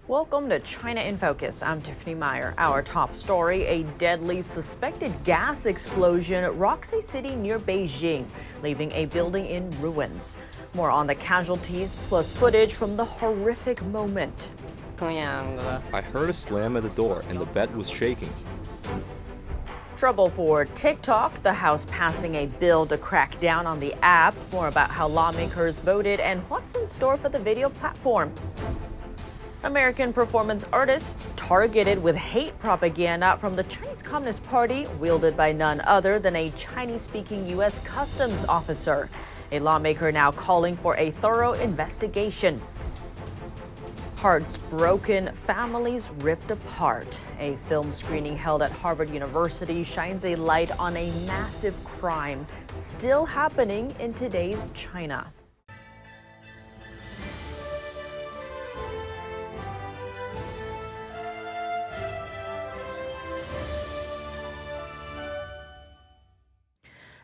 Welcome to China in Focus. I'm Tiffany Meyer. Our top story, a deadly suspected gas explosion rocks a city near Beijing, leaving a building in ruins. More on the casualties, plus footage from the horrific moment. I heard a slam at the door and the bed was shaking. Trouble for TikTok, the House passing a bill to crack down on the app. More about how lawmakers voted and what's in store for the video platform. American performance artists targeted with hate propaganda from the Chinese Communist Party, wielded by none other than a Chinese-speaking U.S. customs officer. A lawmaker now calling for a thorough investigation. Hearts broken, families ripped apart. A film screening held at Harvard University shines a light on a massive crime still happening in today's China.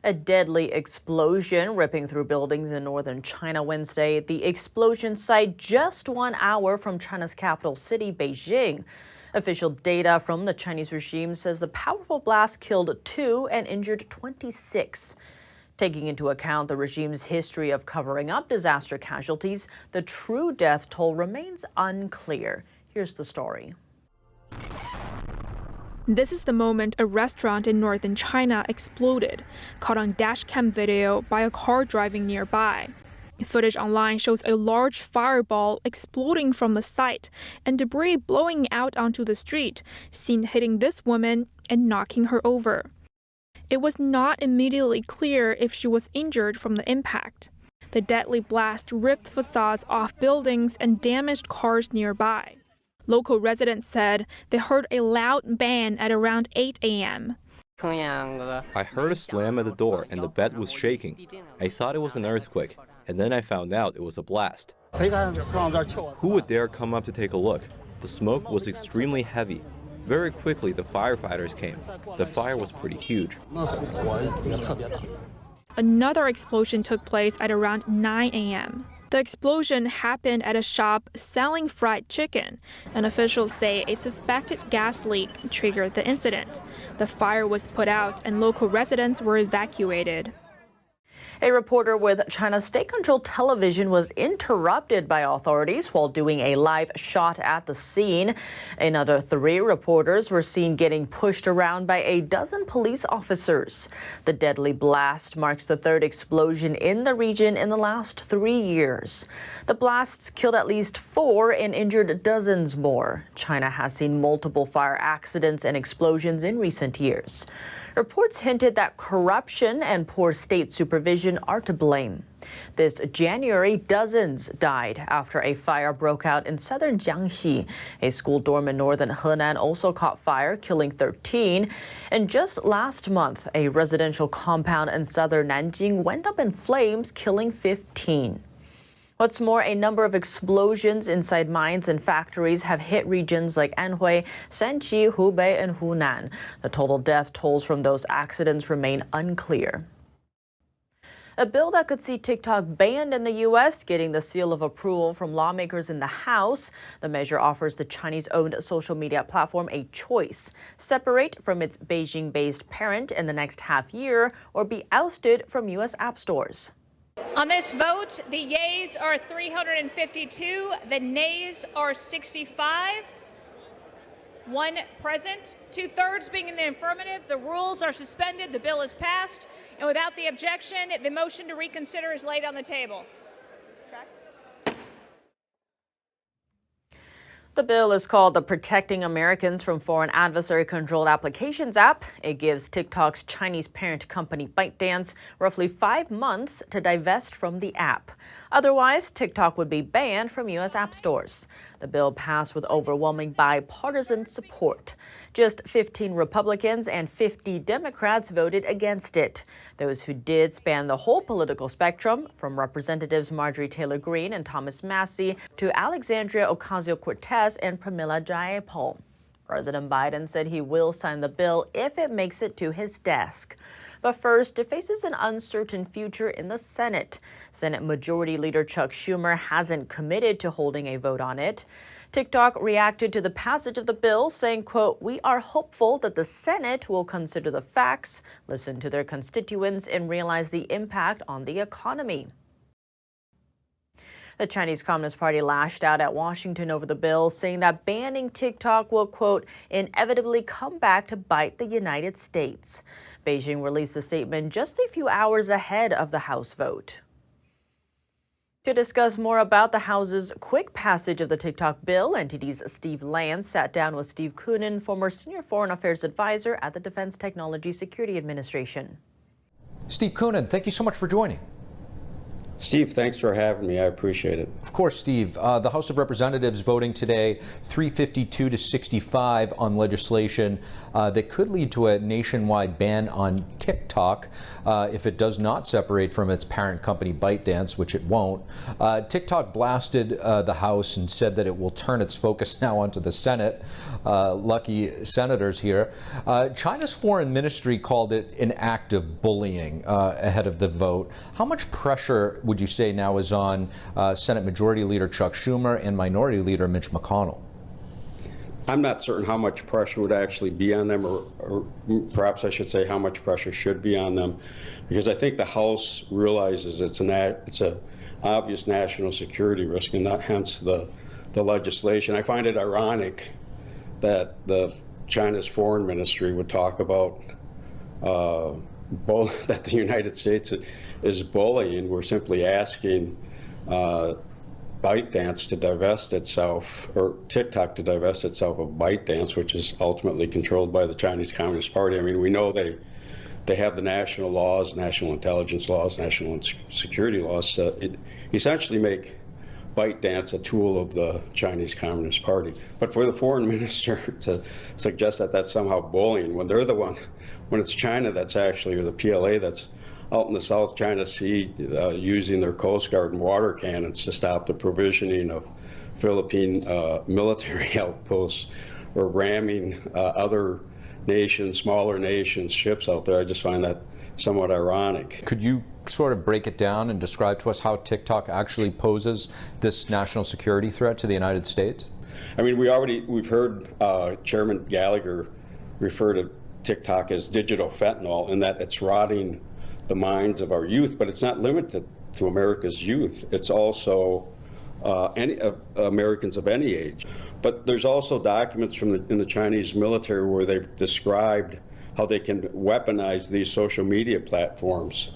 A deadly explosion ripping through buildings in northern China Wednesday. The explosion site just 1 hour from China's capital city, Beijing. Official data from the Chinese regime says the powerful blast killed 2 and injured 26. Taking into account the regime's history of covering up disaster casualties, the true death toll remains unclear. Here's the story. This is the moment a restaurant in northern China exploded, caught on dashcam video by a car driving nearby. Footage online shows a large fireball exploding from the site and debris blowing out onto the street, seen hitting this woman and knocking her over. It was not immediately clear if she was injured from the impact. The deadly blast ripped facades off buildings and damaged cars nearby. Local residents said they heard a loud bang at around 8 a.m. I heard a slam at the door and the bed was shaking. I thought it was an earthquake, and then I found out it was a blast. Who would dare come up to take a look? The smoke was extremely heavy. Very quickly, the firefighters came. The fire was pretty huge. Another explosion took place at around 9 a.m. The explosion happened at a shop selling fried chicken, and officials say a suspected gas leak triggered the incident. The fire was put out and local residents were evacuated. A reporter with China's state-controlled television was interrupted by authorities while doing a live shot at the scene. Another 3 reporters were seen getting pushed around by a dozen police officers. The deadly blast marks the 3rd explosion in the region in the last 3 years. The blasts killed at least 4 and injured dozens more. China has seen multiple fire accidents and explosions in recent years. Reports hinted that corruption and poor state supervision are to blame. This January, dozens died after a fire broke out in southern Jiangxi. A school dorm in northern Henan also caught fire, killing 13. And just last month, a residential compound in southern Nanjing went up in flames, killing 15. What's more, a number of explosions inside mines and factories have hit regions like Anhui, Shanxi, Hubei, and Hunan. The total death tolls from those accidents remain unclear. A bill that could see TikTok banned in the U.S. getting the seal of approval from lawmakers in the House. The measure offers the Chinese-owned social media platform a choice: separate from its Beijing-based parent in the next half year or be ousted from U.S. app stores. On this vote, the yeas are 352, the nays are 65. 1 present, 2/3 being in the affirmative. The rules are suspended, the bill is passed, and without the objection, the motion to reconsider is laid on the table. The bill is called the Protecting Americans from Foreign Adversary-Controlled Applications app. It gives TikTok's Chinese parent company ByteDance roughly 5 months to divest from the app. Otherwise, TikTok would be banned from U.S. app stores. The bill passed with overwhelming bipartisan support. Just 15 Republicans and 50 Democrats voted against it. Those who did span the whole political spectrum, from Representatives Marjorie Taylor Greene and Thomas Massie to Alexandria Ocasio-Cortez and Pramila Jayapal. President Biden said he will sign the bill if it makes it to his desk. But first, it faces an uncertain future in the Senate. Senate Majority Leader Chuck Schumer hasn't committed to holding a vote on it. TikTok reacted to the passage of the bill, saying, quote, "We are hopeful that the Senate will consider the facts, listen to their constituents, and realize the impact on the economy." The Chinese Communist Party lashed out at Washington over the bill, saying that banning TikTok will, quote, "inevitably come back to bite the United States." Beijing released the statement just a few hours ahead of the House vote. To discuss more about the House's quick passage of the TikTok bill, NTD's Steve Lance sat down with Steve Coonen, former senior foreign affairs advisor at the Defense Technology Security Administration. Steve Coonen, thank you so much for joining. Steve, thanks for having me. I appreciate it. Of course, Steve. The House of Representatives voting today 352 to 65 on legislation that could lead to a nationwide ban on TikTok if it does not separate from its parent company ByteDance, which it won't. TikTok blasted the House and said that it will turn its focus now onto the Senate. Lucky senators here. China's foreign ministry called it an act of bullying ahead of the vote. How much pressure would you say now is on Senate Majority Leader Chuck Schumer and Minority Leader Mitch McConnell? I'm not certain how much pressure would actually be on them, or perhaps I should say how much pressure should be on them, because I think the House realizes it's an obvious national security risk, and not hence the legislation. I find it ironic that the China's foreign ministry would talk about that the United States is bullying. We're simply asking ByteDance to divest itself, or TikTok to divest itself of ByteDance, which is ultimately controlled by the Chinese Communist Party. I mean, we know they have the national laws, national intelligence laws, national security laws to essentially make ByteDance a tool of the Chinese Communist Party. But for the foreign minister to suggest that that's somehow bullying, when they're the one, when it's China that's actually, or the PLA that's out in the South China Sea using their Coast Guard and water cannons to stop the provisioning of Philippine military outposts, or ramming other nations, smaller nations' ships out there. I just find that somewhat ironic. Could you sort of break it down and describe to us how TikTok actually poses this national security threat to the United States? I mean, we've heard Chairman Gallagher refer to TikTok as digital fentanyl, in that it's rotting the minds of our youth, but it's not limited to America's youth. It's also any Americans of any age. But there's also documents in the Chinese military where they've described how they can weaponize these social media platforms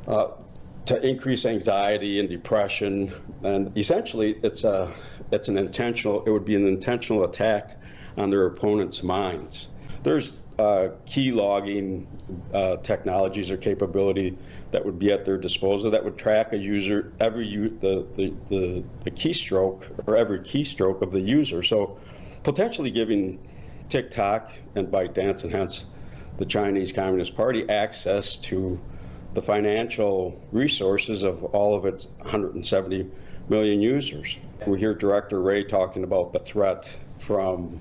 to increase anxiety and depression. And essentially, it would be an intentional attack on their opponents' minds. There's key logging technologies or capability that would be at their disposal that would track a user, the keystroke, or every keystroke of the user. So potentially giving TikTok and ByteDance, and hence the Chinese Communist Party, access to the financial resources of all of its 170 million users. We hear Director Wray talking about the threat from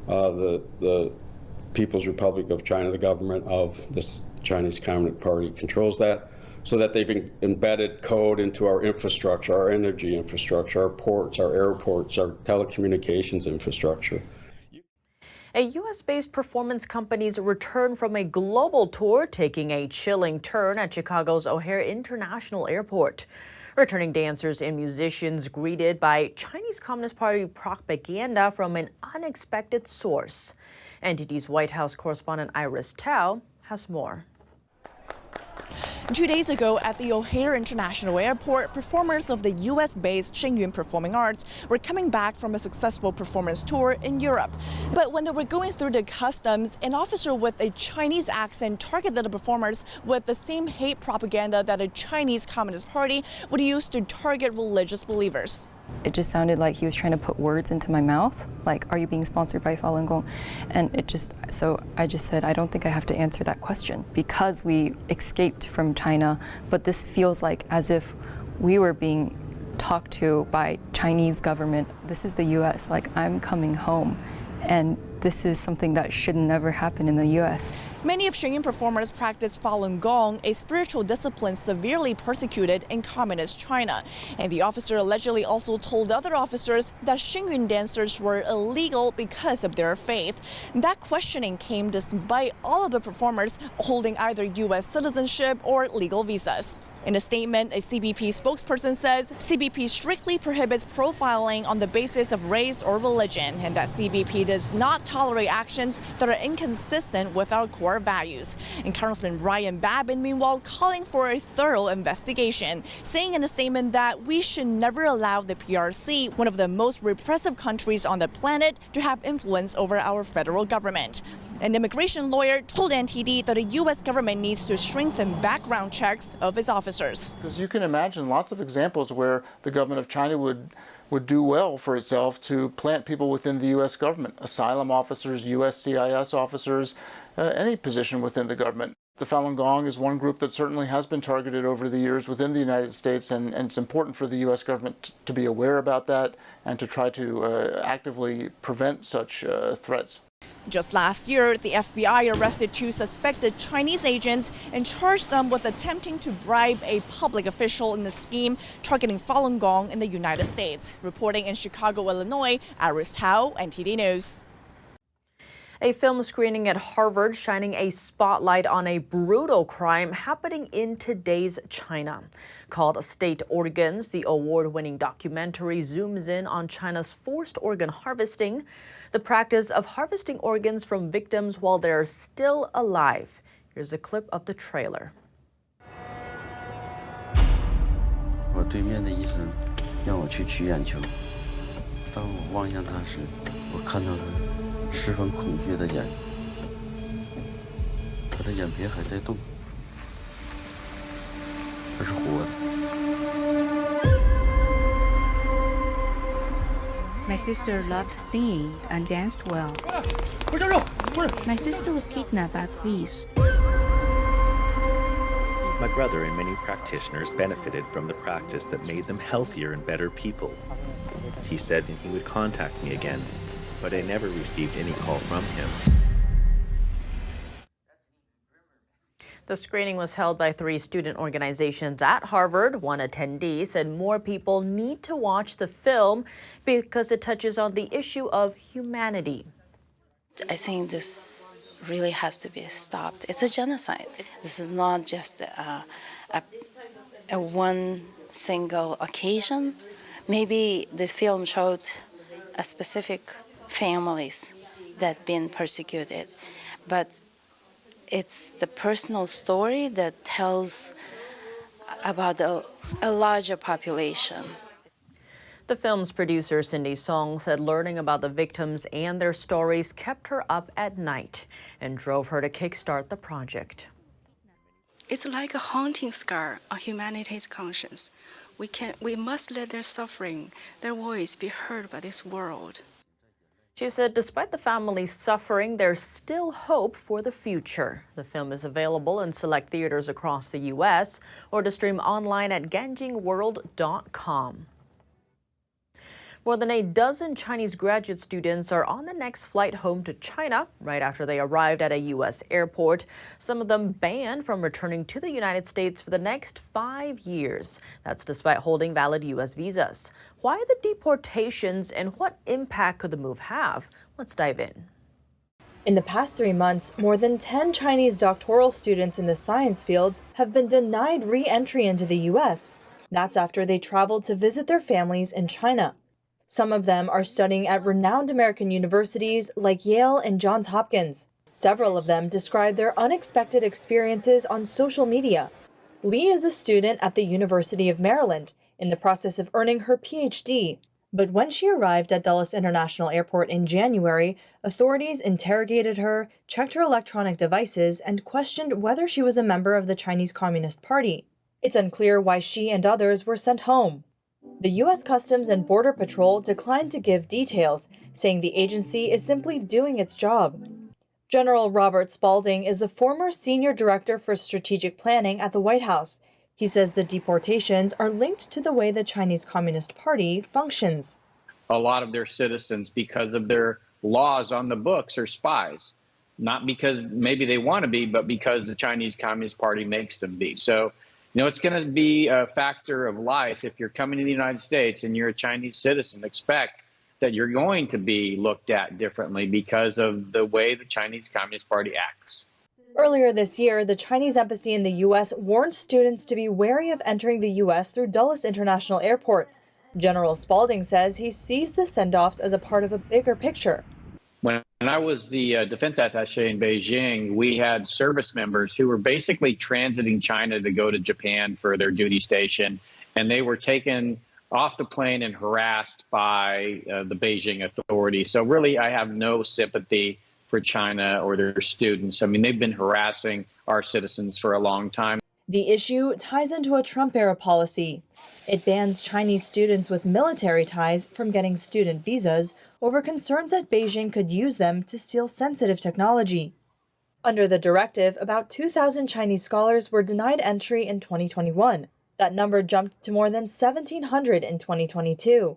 the People's Republic of China, the government of the Chinese Communist Party controls that, so that they've embedded code into our infrastructure, our energy infrastructure, our ports, our airports, our telecommunications infrastructure. A U.S.-based performance company's return from a global tour, taking a chilling turn at Chicago's O'Hare International Airport. Returning dancers and musicians greeted by Chinese Communist Party propaganda from an unexpected source. NTD's White House correspondent Iris Tao has more. 2 days ago at the O'Hare International Airport, performers of the U.S.-based Shen Performing Arts were coming back from a successful performance tour in Europe. But when they were going through the customs, an officer with a Chinese accent targeted the performers with the same hate propaganda that the Chinese Communist Party would use to target religious believers. It just sounded like he was trying to put words into my mouth, like, "Are you being sponsored by Falun Gong?" And so I just said, I don't think I have to answer that question, because we escaped from China, but this feels like as if we were being talked to by Chinese government. This is the U.S., like, I'm coming home, and this is something that should never happen in the U.S. Many of Shen Yun performers practice Falun Gong, a spiritual discipline severely persecuted in communist China. And the officer allegedly also told other officers that Shen Yun dancers were illegal because of their faith. That questioning came despite all of the performers holding either U.S. citizenship or legal visas. In a statement, a CBP spokesperson says CBP strictly prohibits profiling on the basis of race or religion, and that CBP does not tolerate actions that are inconsistent with our core values. And Congressman Ryan Babin, meanwhile, calling for a thorough investigation, saying in a statement that we should never allow the PRC, one of the most repressive countries on the planet, to have influence over our federal government. An immigration lawyer told NTD that the U.S. government needs to strengthen background checks of its officers. Because you can imagine lots of examples where the government of China would do well for itself to plant people within the U.S. government, asylum officers, U.S. CIS officers, any position within the government. The Falun Gong is one group that certainly has been targeted over the years within the United States, and it's important for the U.S. government to be aware about that and to try to actively prevent such threats. Just last year, the FBI arrested 2 suspected Chinese agents and charged them with attempting to bribe a public official in the scheme targeting Falun Gong in the United States. Reporting in Chicago, Illinois, Iris Tao, NTD News. A film screening at Harvard shining a spotlight on a brutal crime happening in today's China. Called State Organs, the award-winning documentary zooms in on China's forced organ harvesting, the practice of harvesting organs from victims while they're still alive. Here's a clip of the trailer. 我对面的医生让我去取眼球，当我望向他时，我看到他十分恐惧的眼，他的眼皮还在动，他是活的。 My sister loved singing and danced well. My sister was kidnapped by police. My brother and many practitioners benefited from the practice that made them healthier and better people. He said he would contact me again, but I never received any call from him. The screening was held by 3 student organizations at Harvard. One attendee said more people need to watch the film because it touches on the issue of humanity. I think this really has to be stopped. It's a genocide. This is not just a one single occasion. Maybe the film showed a specific families that been persecuted, but it's the personal story that tells about a larger population. The film's producer, Cindy Song, said learning about the victims and their stories kept her up at night and drove her to kickstart the project. It's like a haunting scar on humanity's conscience. We must let their suffering, their voice be heard by this world. She said despite the family's suffering, there's still hope for the future. The film is available in select theaters across the U.S. or to stream online at ganjingworld.com. More than a dozen Chinese graduate students are on the next flight home to China right after they arrived at a U.S. airport, some of them banned from returning to the United States for the next 5 years. That's despite holding valid U.S. visas. Why the deportations and what impact could the move have? Let's dive in. In the past 3 months, more than 10 Chinese doctoral students in the science fields have been denied re-entry into the U.S. That's after they traveled to visit their families in China. Some of them are studying at renowned American universities like Yale and Johns Hopkins. Several of them describe their unexpected experiences on social media. Lee is a student at the University of Maryland in the process of earning her PhD. But when she arrived at Dulles International Airport in January, authorities interrogated her, checked her electronic devices, and questioned whether she was a member of the Chinese Communist Party. It's unclear why she and others were sent home. The U.S. Customs and Border Patrol declined to give details, saying the agency is simply doing its job. General Robert Spalding is the former senior director for strategic planning at the White House. He says the deportations are linked to the way the Chinese Communist Party functions. A lot of their citizens, because of their laws on the books, are spies. not because maybe they want to be, but because the Chinese Communist Party makes them be. So, it's going to be a factor of life. If you're coming to the United States and you're a Chinese citizen, expect that you're going to be looked at differently because of the way the Chinese Communist Party acts. Earlier this year, the Chinese embassy in the U.S. warned students to be wary of entering the U.S. through Dulles International Airport. General Spalding says he sees the send-offs as a part of a bigger picture. When I was the defense attaché in Beijing, we had service members who were basically transiting China to go to Japan for their duty station, and they were taken off the plane and harassed by the Beijing authorities. So really, I have no sympathy for China or their students. I mean, they've been harassing our citizens for a long time. The issue ties into a Trump-era policy. It bans Chinese students with military ties from getting student visas over concerns that Beijing could use them to steal sensitive technology. Under the directive, about 2,000 Chinese scholars were denied entry in 2021. That number jumped to more than 1,700 in 2022.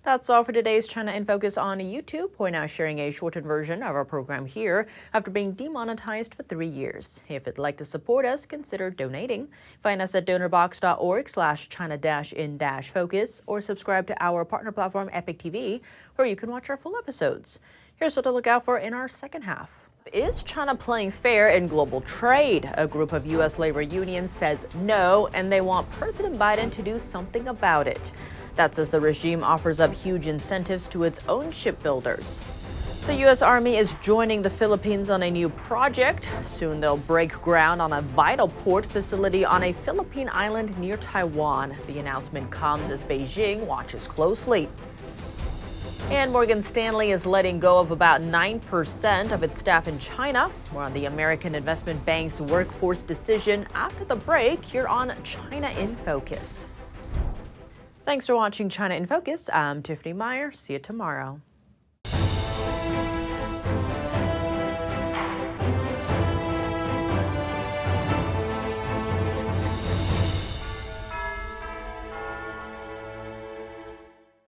That's all for today's China in Focus on YouTube. We're now sharing a shortened version of our program here after being demonetized for 3 years. If you'd like to support us, consider donating. Find us at donorbox.org/China-in-focus or subscribe to our partner platform Epic TV, where you can watch our full episodes. Here's what to look out for in our second half. Is China playing fair in global trade? A group of U.S. labor unions says no, and they want President Biden to do something about it. That's as the regime offers up huge incentives to its own shipbuilders. The U.S. Army is joining the Philippines on a new project. Soon they'll break ground on a vital port facility on a Philippine island near Taiwan. The announcement comes as Beijing watches closely. And Morgan Stanley is letting go of about 9% of its staff in China. More on the American Investment Bank's workforce decision after the break here on China in Focus. Thanks for watching China in Focus. I'm Tiffany Meyer. See you tomorrow.